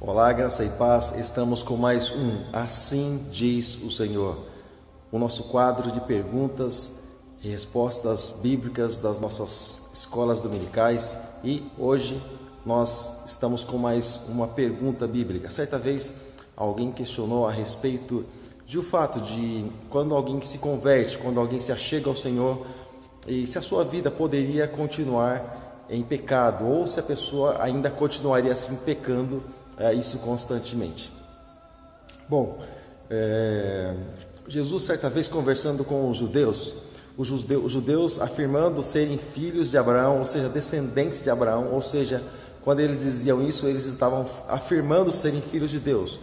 Olá, graça e paz, estamos com mais um Assim Diz o Senhor, o nosso quadro de perguntas e respostas bíblicas das nossas escolas dominicais, e hoje nós estamos com mais uma pergunta bíblica. Certa vez alguém questionou a respeito do fato de quando alguém se converte, quando alguém se achega ao Senhor, e se a sua vida poderia continuar em pecado, ou se a pessoa ainda continuaria assim pecando isso constantemente. Bom, Jesus certa vez conversando com os judeus afirmando serem filhos de Abraão, ou seja, descendentes de Abraão, ou seja, quando eles diziam isso, eles estavam afirmando serem filhos de Deus.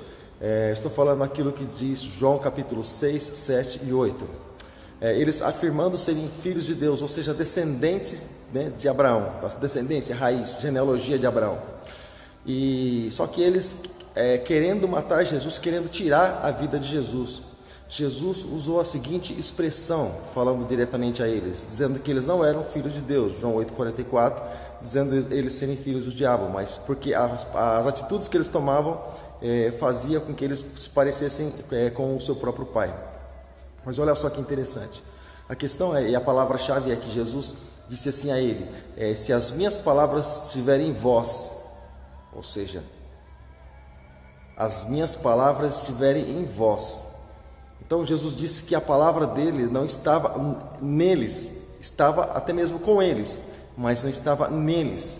Estou falando aquilo que diz João capítulo 6, 7 e 8. Eles afirmando serem filhos de Deus, ou seja, descendentes, né, de Abraão, descendência, raiz, genealogia de Abraão. E só que eles querendo matar Jesus, querendo tirar a vida de Jesus. Jesus usou a seguinte expressão, falando diretamente a eles, dizendo que eles não eram filhos de Deus, João 8,44, dizendo eles serem filhos do diabo, mas porque as atitudes que eles tomavam fazia com que eles se parecessem com o seu próprio pai. Mas olha só que interessante, a questão e a palavra-chave é que Jesus disse assim a ele, se as minhas palavras estiverem em vós, ou seja, as minhas palavras estiverem em vós. Então Jesus disse que a palavra dele não estava neles, estava até mesmo com eles, mas não estava neles,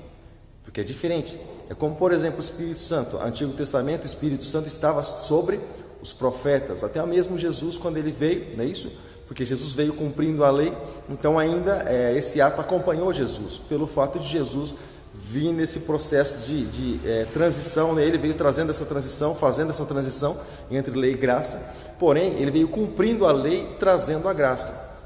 porque é diferente. É como, por exemplo, o Espírito Santo. No Antigo Testamento, o Espírito Santo estava sobre os profetas, até mesmo Jesus quando ele veio, não é isso? Porque Jesus veio cumprindo a lei, então ainda esse ato acompanhou Jesus, pelo fato de Jesus vir nesse processo de transição, né? Ele veio trazendo essa transição, fazendo essa transição entre lei e graça, porém ele veio cumprindo a lei, trazendo a graça.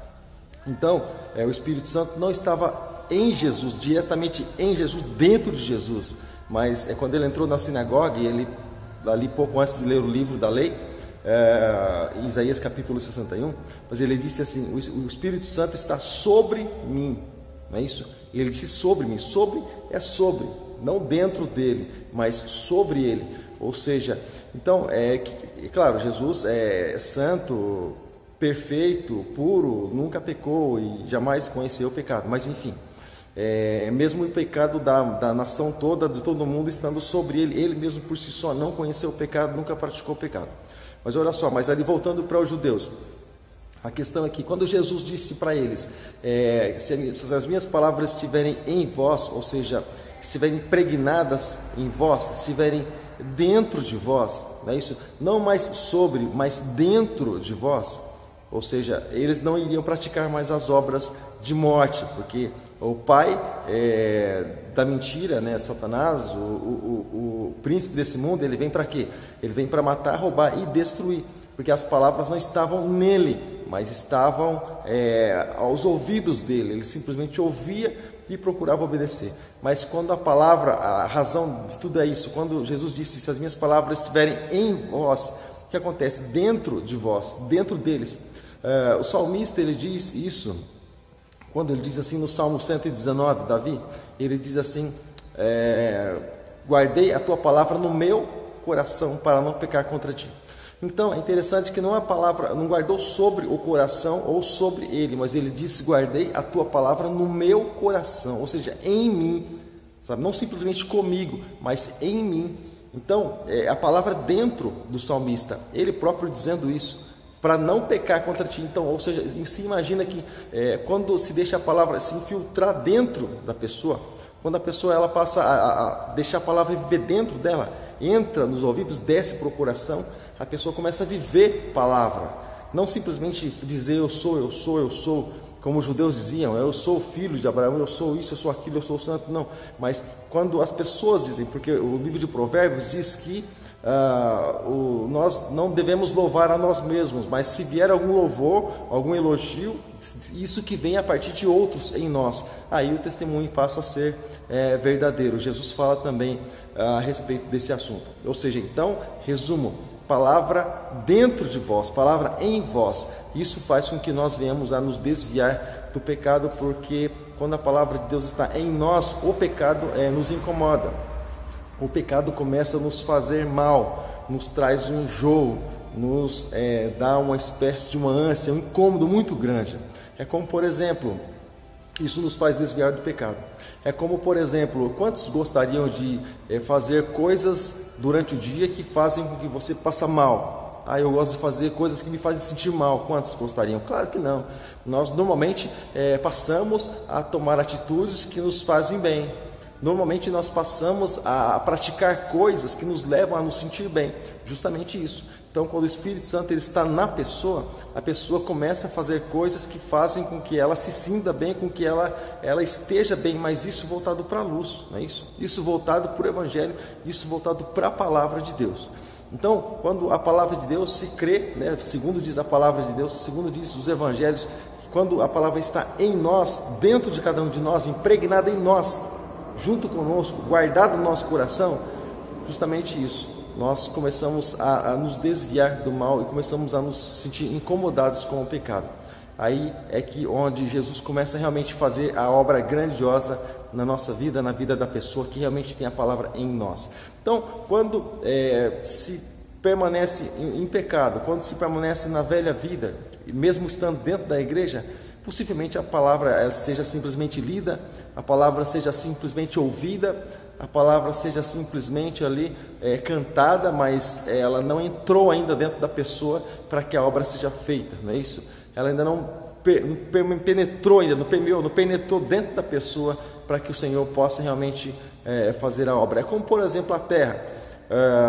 Então o Espírito Santo não estava em Jesus, diretamente em Jesus, dentro de Jesus, mas quando ele entrou na sinagoga, e ele ali pouco antes de ler o livro da lei, Isaías capítulo 61, mas ele disse assim, o Espírito Santo está sobre mim, não é isso? Ele disse sobre mim, sobre é sobre, não dentro dele, mas sobre ele, ou seja, então, claro, Jesus é santo, perfeito, puro, nunca pecou e jamais conheceu o pecado, mas enfim, mesmo o pecado da nação toda, de todo mundo estando sobre ele, ele mesmo por si só não conheceu o pecado, nunca praticou o pecado. Mas olha só, mas ali voltando para os judeus, a questão é que quando Jesus disse para eles, se as minhas palavras estiverem em vós, ou seja, estiverem impregnadas em vós, estiverem dentro de vós, não é isso? Não mais sobre, mas dentro de vós, ou seja, eles não iriam praticar mais as obras de morte, porque o pai da mentira, né, Satanás, o príncipe desse mundo, ele vem para quê? Ele vem para matar, roubar e destruir, porque as palavras não estavam nele, mas estavam aos ouvidos dele. Ele simplesmente ouvia e procurava obedecer. Mas quando a palavra, a razão de tudo é isso, quando Jesus disse, se as minhas palavras estiverem em vós, o que acontece? Dentro de vós, dentro deles. O salmista, ele diz isso, quando ele diz assim no Salmo 119, Davi, ele diz assim, guardei a tua palavra no meu coração para não pecar contra ti. Então é interessante que não a palavra, não guardou sobre o coração ou sobre ele, mas ele disse, guardei a tua palavra no meu coração, ou seja, em mim, sabe? Não simplesmente comigo, mas em mim. Então a palavra dentro do salmista, ele próprio dizendo isso, para não pecar contra ti. Então, ou seja, se imagina que quando se deixa a palavra se infiltrar dentro da pessoa, quando a pessoa ela passa a deixar a palavra viver dentro dela, entra nos ouvidos, desce para o coração, a pessoa começa a viver palavra, não simplesmente dizer eu sou, como os judeus diziam, eu sou filho de Abraão, eu sou isso, eu sou aquilo, eu sou santo, não, mas quando as pessoas dizem, porque o livro de Provérbios diz que nós não devemos louvar a nós mesmos, mas se vier algum louvor, algum elogio, isso que vem a partir de outros em nós, aí o testemunho passa a ser verdadeiro. Jesus fala também a respeito desse assunto, ou seja, então, resumo, palavra dentro de vós, palavra em vós, isso faz com que nós venhamos a nos desviar do pecado, porque quando a palavra de Deus está em nós, o pecado nos incomoda. o pecado começa a nos fazer mal, nos traz um enjoo, nos dá uma espécie de uma ânsia, um incômodo muito grande. É como, por exemplo, isso nos faz desviar do pecado. É como, por exemplo, quantos gostariam de fazer coisas durante o dia que fazem com que você passe mal? Eu gosto de fazer coisas que me fazem sentir mal. Quantos gostariam? Claro que não. Nós normalmente passamos a tomar atitudes que nos fazem bem. Normalmente nós passamos a praticar coisas que nos levam a nos sentir bem. Justamente isso. Então, quando o Espírito Santo ele está na pessoa, a pessoa começa a fazer coisas que fazem com que ela se sinta bem, com que ela esteja bem, mas isso voltado para a luz, não é isso? Isso voltado para o Evangelho, isso voltado para a Palavra de Deus. Então, quando a Palavra de Deus se crê, né, segundo diz a Palavra de Deus, segundo diz os Evangelhos, quando a Palavra está em nós, dentro de cada um de nós, impregnada em nós, junto conosco, guardada no nosso coração, justamente isso. Nós começamos a nos desviar do mal e começamos a nos sentir incomodados com o pecado. Aí é que onde Jesus começa a realmente fazer a obra grandiosa na nossa vida, na vida da pessoa que realmente tem a palavra em nós. Então, quando se permanece em pecado, quando se permanece na velha vida, mesmo estando dentro da igreja, possivelmente a palavra seja simplesmente lida, a palavra seja simplesmente ouvida, a palavra seja simplesmente ali cantada, mas ela não entrou ainda dentro da pessoa para que a obra seja feita, não é isso? Ela ainda não penetrou ainda, não penetrou dentro da pessoa para que o Senhor possa realmente fazer a obra. É como, por exemplo, a terra.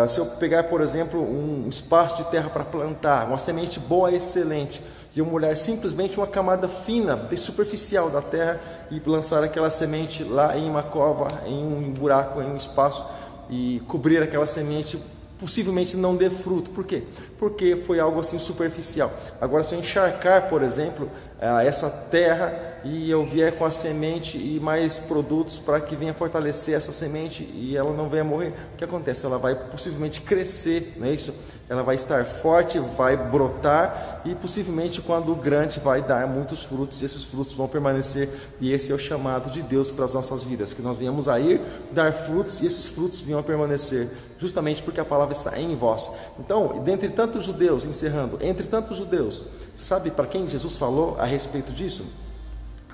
Se eu pegar, por exemplo, um espaço de terra para plantar, uma semente boa, excelente, e eu molhar simplesmente uma camada fina, bem superficial da terra e lançar aquela semente lá em uma cova, em um buraco, em um espaço e cobrir aquela semente, possivelmente não dê fruto. Por quê? Porque foi algo assim superficial. Agora, se eu encharcar, por exemplo, essa terra e eu vier com a semente e mais produtos para que venha fortalecer essa semente e ela não venha morrer, o que acontece? Ela vai possivelmente crescer, não é isso? Ela vai estar forte, vai brotar e possivelmente quando grande vai dar muitos frutos e esses frutos vão permanecer, e esse é o chamado de Deus para as nossas vidas, que nós venhamos a ir dar frutos e esses frutos venham a permanecer, justamente porque a palavra está em vós. Então, dentre tantos judeus, encerrando, entre tantos judeus, sabe para quem Jesus falou a respeito disso?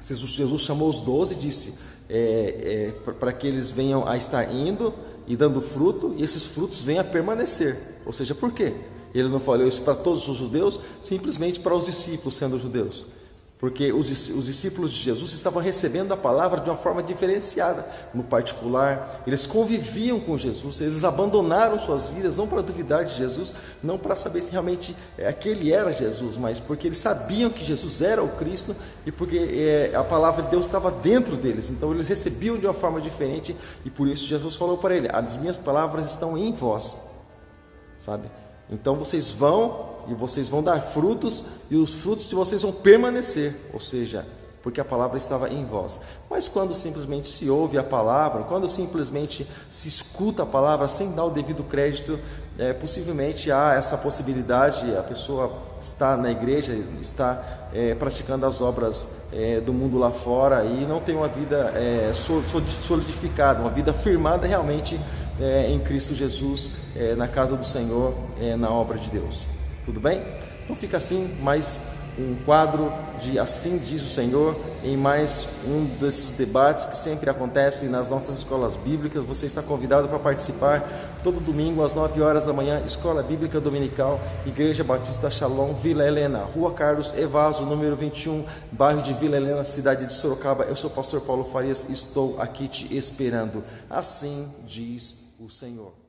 Jesus chamou os 12 e disse para que eles venham a estar indo e dando fruto, e esses frutos venham a permanecer. Ou seja, por quê? Ele não falou isso para todos os judeus, simplesmente para os discípulos sendo judeus. Porque os discípulos de Jesus estavam recebendo a palavra de uma forma diferenciada. No particular, eles conviviam com Jesus, eles abandonaram suas vidas, não para duvidar de Jesus, não para saber se realmente aquele era Jesus, mas porque eles sabiam que Jesus era o Cristo e porque a palavra de Deus estava dentro deles. Então eles recebiam de uma forma diferente e por isso Jesus falou para ele: as minhas palavras estão em vós, sabe? Então vocês vão e vocês vão dar frutos e os frutos de vocês vão permanecer, ou seja, porque a palavra estava em vós. Mas quando simplesmente se ouve a palavra, quando simplesmente se escuta a palavra sem dar o devido crédito, possivelmente há essa possibilidade, a pessoa está na igreja, está praticando as obras do mundo lá fora e não tem uma vida solidificada, uma vida firmada realmente em Cristo Jesus, na casa do Senhor, na obra de Deus. Tudo bem? Então fica assim mais um quadro de Assim Diz o Senhor, em mais um desses debates que sempre acontecem nas nossas escolas bíblicas. Você está convidado para participar todo domingo às 9 horas da manhã, Escola Bíblica Dominical, Igreja Batista Shalom, Vila Helena, Rua Carlos Evaso, número 21, bairro de Vila Helena, cidade de Sorocaba. Eu sou o pastor Paulo Farias e estou aqui te esperando. Assim diz o Senhor.